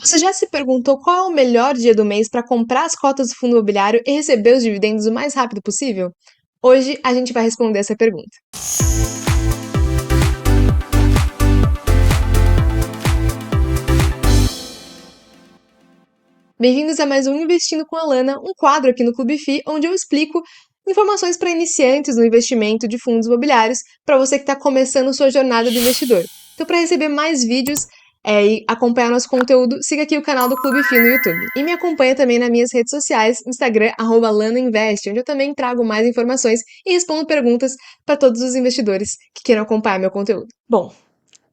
Você já se perguntou qual é o melhor dia do mês para comprar as cotas do fundo imobiliário e receber os dividendos o mais rápido possível? Hoje a gente vai responder essa pergunta. Bem-vindos a mais um Investindo com a Lana, um quadro aqui no Clube FI, onde eu explico informações para iniciantes no investimento de fundos imobiliários para você que está começando sua jornada do investidor. Então, para receber mais vídeos e acompanhar nosso conteúdo, siga aqui o canal do Clube FI no YouTube. E me acompanha também nas minhas redes sociais, Instagram, @lanainvest, onde eu também trago mais informações e respondo perguntas para todos os investidores que queiram acompanhar meu conteúdo. Bom,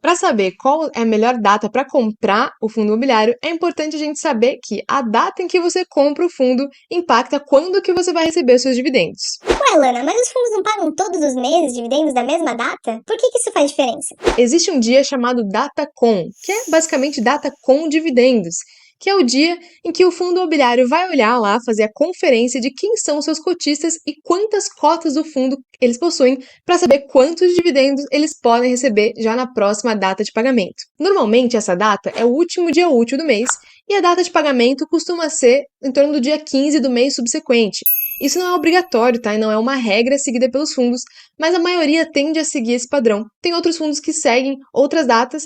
para saber qual é a melhor data para comprar o fundo imobiliário, é importante a gente saber que a data em que você compra o fundo impacta quando que você vai receber os seus dividendos. Ué, Lana, mas os fundos não pagam todos os meses dividendos da mesma data? Por que isso faz diferença? Existe um dia chamado data com, que é basicamente data com dividendos, que é o dia em que o fundo imobiliário vai olhar lá, fazer a conferência de quem são os seus cotistas e quantas cotas do fundo eles possuem para saber quantos dividendos eles podem receber já na próxima data de pagamento. Normalmente essa data é o último dia útil do mês e a data de pagamento costuma ser em torno do dia 15 do mês subsequente. Isso não é obrigatório, tá? E não é uma regra seguida pelos fundos, mas a maioria tende a seguir esse padrão. Tem outros fundos que seguem outras datas,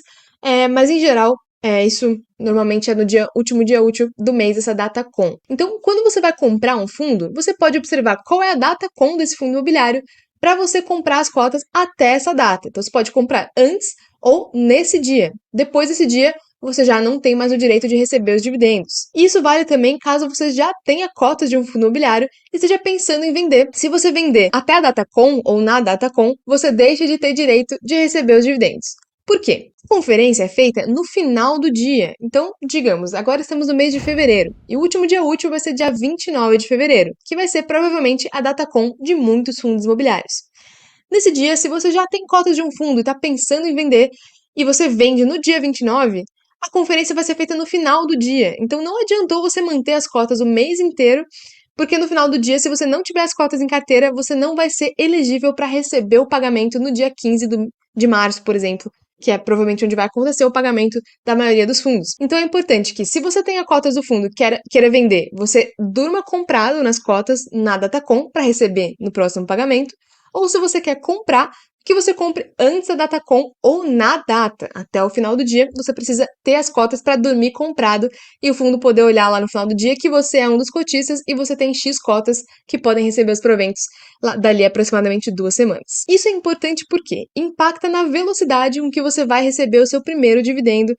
mas em geral isso normalmente é no último dia útil do mês, essa data com. Então, quando você vai comprar um fundo, você pode observar qual é a data com desse fundo imobiliário para você comprar as cotas até essa data. Então, você pode comprar antes ou nesse dia. Depois desse dia, você já não tem mais o direito de receber os dividendos. Isso vale também caso você já tenha cotas de um fundo imobiliário e esteja pensando em vender. Se você vender até a data com ou na data com, você deixa de ter direito de receber os dividendos. Por quê? A conferência é feita no final do dia. Então, digamos, agora estamos no mês de fevereiro e o último dia útil vai ser dia 29 de fevereiro, que vai ser provavelmente a data com de muitos fundos imobiliários. Nesse dia, se você já tem cotas de um fundo e está pensando em vender e você vende no dia 29, a conferência vai ser feita no final do dia. Então, não adiantou você manter as cotas o mês inteiro, porque no final do dia, se você não tiver as cotas em carteira, você não vai ser elegível para receber o pagamento no dia 15 de março, por exemplo, que é provavelmente onde vai acontecer o pagamento da maioria dos fundos. Então é importante que, se você tem as cotas do fundo e queira vender, você durma comprado nas cotas na Datacom para receber no próximo pagamento, ou se você quer comprar, que você compre antes da data com ou na data. Até o final do dia, você precisa ter as cotas para dormir comprado e o fundo poder olhar lá no final do dia que você é um dos cotistas e você tem X cotas que podem receber os proventos dali aproximadamente 2 semanas. Isso é importante porque impacta na velocidade com que você vai receber o seu primeiro dividendo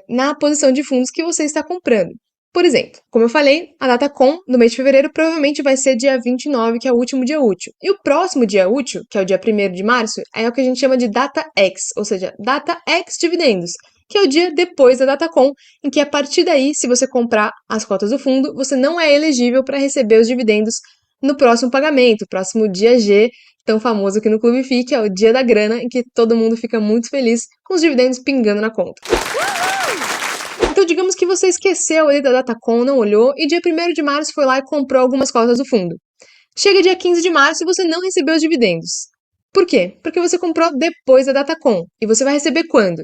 na posição de fundos que você está comprando. Por exemplo, como eu falei, a data com no mês de fevereiro provavelmente vai ser dia 29, que é o último dia útil. E o próximo dia útil, que é o dia 1º de março, é o que a gente chama de data X, ou seja, data X dividendos, que é o dia depois da data com, em que a partir daí, se você comprar as cotas do fundo, você não é elegível para receber os dividendos no próximo pagamento, próximo dia G, tão famoso aqui no Clube FI, que é o dia da grana, em que todo mundo fica muito feliz com os dividendos pingando na conta. Então, digamos que você esqueceu ali da Datacom, não olhou, e dia 1º de março foi lá e comprou algumas cotas do fundo. Chega dia 15 de março e você não recebeu os dividendos. Por quê? Porque você comprou depois da Datacom. E você vai receber quando?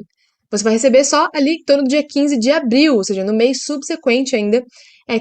Você vai receber só ali em torno do dia 15 de abril, ou seja, no mês subsequente ainda,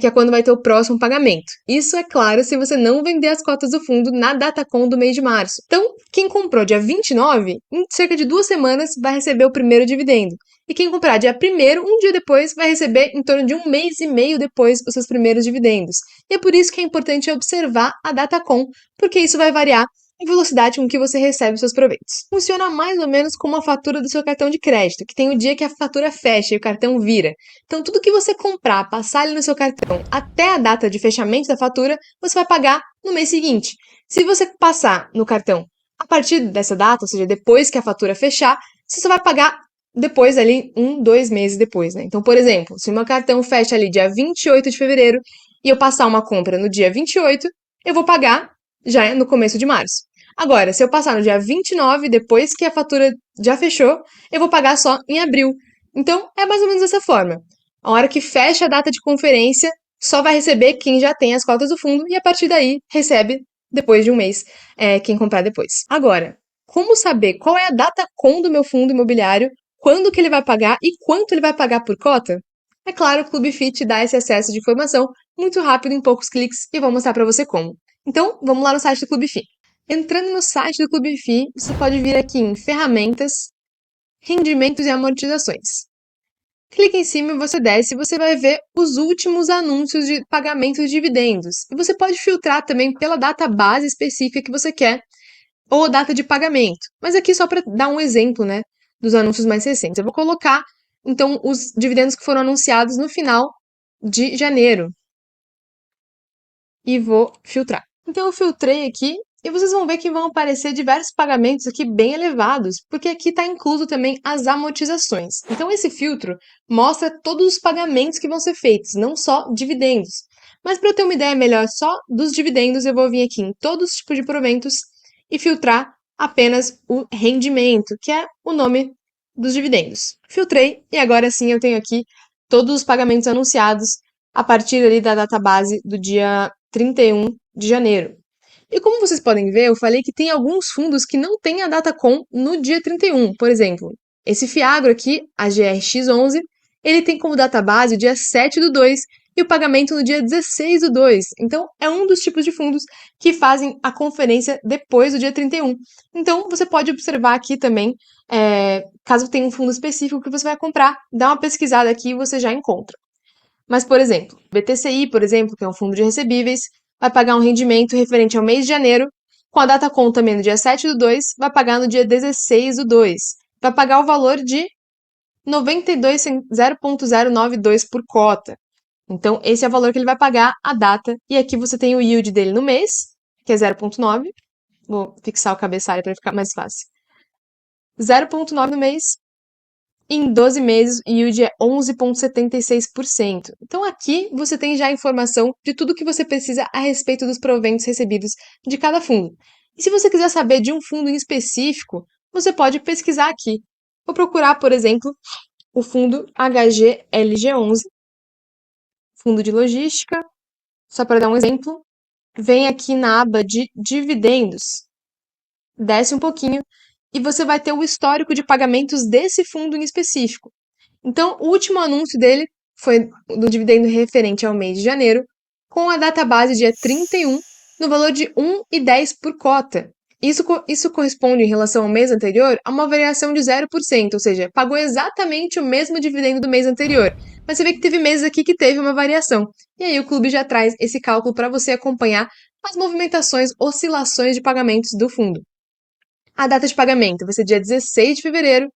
que é quando vai ter o próximo pagamento. Isso é claro se você não vender as cotas do fundo na Datacom do mês de março. Então, quem comprou dia 29, em cerca de 2 semanas, vai receber o primeiro dividendo. E quem comprar dia 1º, um dia depois, vai receber em torno de 1 mês e meio depois os seus primeiros dividendos. E é por isso que é importante observar a Datacom, porque isso vai variar a velocidade com que você recebe os seus proventos. Funciona mais ou menos como a fatura do seu cartão de crédito, que tem o dia que a fatura fecha e o cartão vira. Então, tudo que você comprar, passar ali no seu cartão até a data de fechamento da fatura, você vai pagar no mês seguinte. Se você passar no cartão a partir dessa data, ou seja, depois que a fatura fechar, você só vai pagar depois ali 1, 2 meses depois, né? Então, por exemplo, se o meu cartão fecha ali dia 28 de fevereiro e eu passar uma compra no dia 28, eu vou pagar já no começo de março. Agora, se eu passar no dia 29, depois que a fatura já fechou, eu vou pagar só em abril. Então, é mais ou menos dessa forma. A hora que fecha a data de conferência, só vai receber quem já tem as cotas do fundo e a partir daí recebe depois de um mês quem comprar depois. Agora, como saber qual é a data com do meu fundo imobiliário, quando que ele vai pagar e quanto ele vai pagar por cota? É claro, o Clube Fit dá esse acesso de informação muito rápido em poucos cliques e eu vou mostrar para você como. Então, vamos lá no site do Clube Fit. Entrando no site do Clube Fit, você pode vir aqui em Ferramentas, Rendimentos e Amortizações. Clique em cima e você desce e você vai ver os últimos anúncios de pagamento de dividendos. E você pode filtrar também pela data base específica que você quer ou data de pagamento. Mas aqui só para dar um exemplo, né, dos anúncios mais recentes. Eu vou colocar, então, os dividendos que foram anunciados no final de janeiro e vou filtrar. Então eu filtrei aqui e vocês vão ver que vão aparecer diversos pagamentos aqui bem elevados, porque aqui está incluso também as amortizações. Então esse filtro mostra todos os pagamentos que vão ser feitos, não só dividendos. Mas para eu ter uma ideia melhor só dos dividendos, eu vou vir aqui em todos os tipos de proventos e filtrar apenas o rendimento, que é o nome dos dividendos. Filtrei e agora sim eu tenho aqui todos os pagamentos anunciados a partir ali da data base do dia 31 de janeiro. E como vocês podem ver, eu falei que tem alguns fundos que não têm a data com no dia 31. Por exemplo, esse Fiagro aqui, a GRX11, ele tem como data base o dia 7 do 2 e o pagamento no dia 16 do 2. Então, é um dos tipos de fundos que fazem a conferência depois do dia 31. Então, você pode observar aqui também, caso tenha um fundo específico que você vai comprar, dá uma pesquisada aqui e você já encontra. Mas, por exemplo, o BTCI, por exemplo, que é um fundo de recebíveis, vai pagar um rendimento referente ao mês de janeiro, com a data com também no dia 7 do 2, vai pagar no dia 16 do 2. Vai pagar o valor de 0,092 por cota. Então, esse é o valor que ele vai pagar a data. E aqui você tem o yield dele no mês, que é 0,9. Vou fixar o cabeçalho para ficar mais fácil. 0,9 no mês, em 12 meses, o yield é 11,76%. Então aqui você tem já a informação de tudo que você precisa a respeito dos proventos recebidos de cada fundo. E se você quiser saber de um fundo em específico, você pode pesquisar aqui. Vou procurar, por exemplo, o fundo HGLG11, fundo de logística, só para dar um exemplo. Vem aqui na aba de dividendos, desce um pouquinho e você vai ter o histórico de pagamentos desse fundo em específico. Então, o último anúncio dele foi do dividendo referente ao mês de janeiro, com a data base dia 31, no valor de 1,10 por cota. Isso corresponde, em relação ao mês anterior, a uma variação de 0%, ou seja, pagou exatamente o mesmo dividendo do mês anterior. Mas você vê que teve meses aqui que teve uma variação. E aí o clube já traz esse cálculo para você acompanhar as movimentações, oscilações de pagamentos do fundo. A data de pagamento vai ser dia 16 de fevereiro.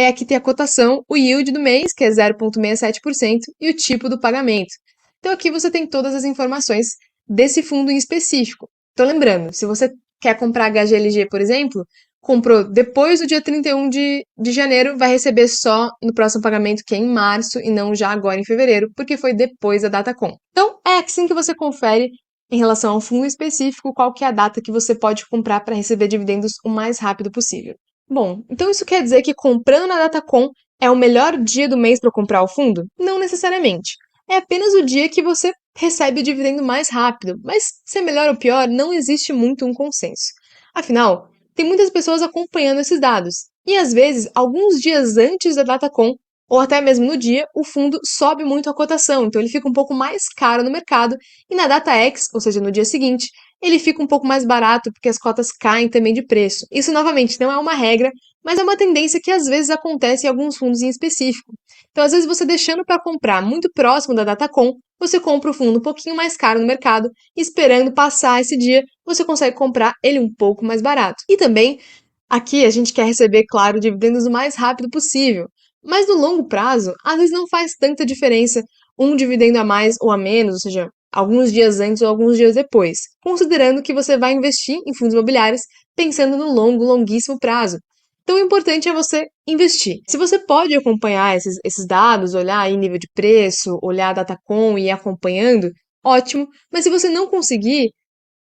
Aqui tem a cotação, o yield do mês, que é 0,67%, e o tipo do pagamento. Então aqui você tem todas as informações desse fundo em específico. Então lembrando, se você quer comprar HGLG, por exemplo, comprou depois do dia 31 de janeiro, vai receber só no próximo pagamento, que é em março, e não já agora em fevereiro, porque foi depois da data com. Então é assim que você confere em relação a um fundo específico qual que é a data que você pode comprar para receber dividendos o mais rápido possível. Bom, então isso quer dizer que comprando na Datacom é o melhor dia do mês para comprar o fundo? Não necessariamente. É apenas o dia que você recebe o dividendo mais rápido, mas se é melhor ou pior, não existe muito um consenso. Afinal, tem muitas pessoas acompanhando esses dados, e às vezes, alguns dias antes da Datacom, ou até mesmo no dia, o fundo sobe muito a cotação, então ele fica um pouco mais caro no mercado, e na data X, ou seja, no dia seguinte, ele fica um pouco mais barato porque as cotas caem também de preço. Isso, novamente, não é uma regra, mas é uma tendência que às vezes acontece em alguns fundos em específico. Então, às vezes, você deixando para comprar muito próximo da data com, você compra o fundo um pouquinho mais caro no mercado, e esperando passar esse dia, você consegue comprar ele um pouco mais barato. E também, aqui a gente quer receber, claro, dividendos o mais rápido possível. Mas no longo prazo, às vezes não faz tanta diferença um dividendo a mais ou a menos, ou seja, alguns dias antes ou alguns dias depois, considerando que você vai investir em fundos imobiliários pensando no longuíssimo prazo. Então, o importante é você investir. Se você pode acompanhar esses dados, olhar aí nível de preço, olhar a Datacom e ir acompanhando, ótimo. Mas se você não conseguir,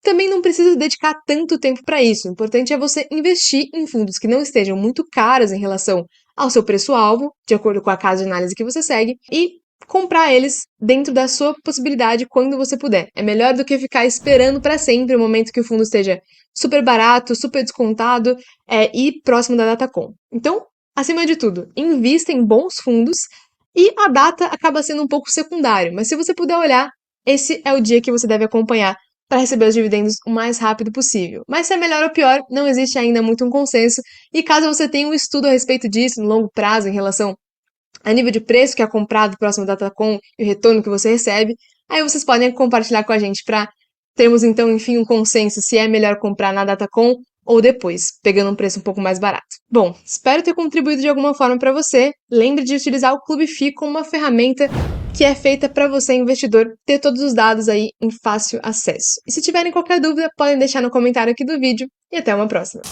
também não precisa dedicar tanto tempo para isso. O importante é você investir em fundos que não estejam muito caros em relação ao seu preço-alvo, de acordo com a casa de análise que você segue, e comprar eles dentro da sua possibilidade quando você puder. É melhor do que ficar esperando para sempre o momento que o fundo esteja super barato, super descontado e próximo da data com. Então, acima de tudo, invista em bons fundos E a data acaba sendo um pouco secundário, mas se você puder olhar, esse é o dia que você deve acompanhar para receber os dividendos o mais rápido possível. Mas se é melhor ou pior, não existe ainda muito um consenso, e caso você tenha um estudo a respeito disso no longo prazo em relação a nível de preço que é comprado próximo da Datacom e o retorno que você recebe, aí vocês podem compartilhar com a gente para termos então, enfim, um consenso se é melhor comprar na Datacom ou depois, pegando um preço um pouco mais barato. Bom, espero ter contribuído de alguma forma para você. Lembre de utilizar o Clube FI como uma ferramenta que é feita para você, investidor, ter todos os dados aí em fácil acesso. E se tiverem qualquer dúvida, podem deixar no comentário aqui do vídeo e até uma próxima.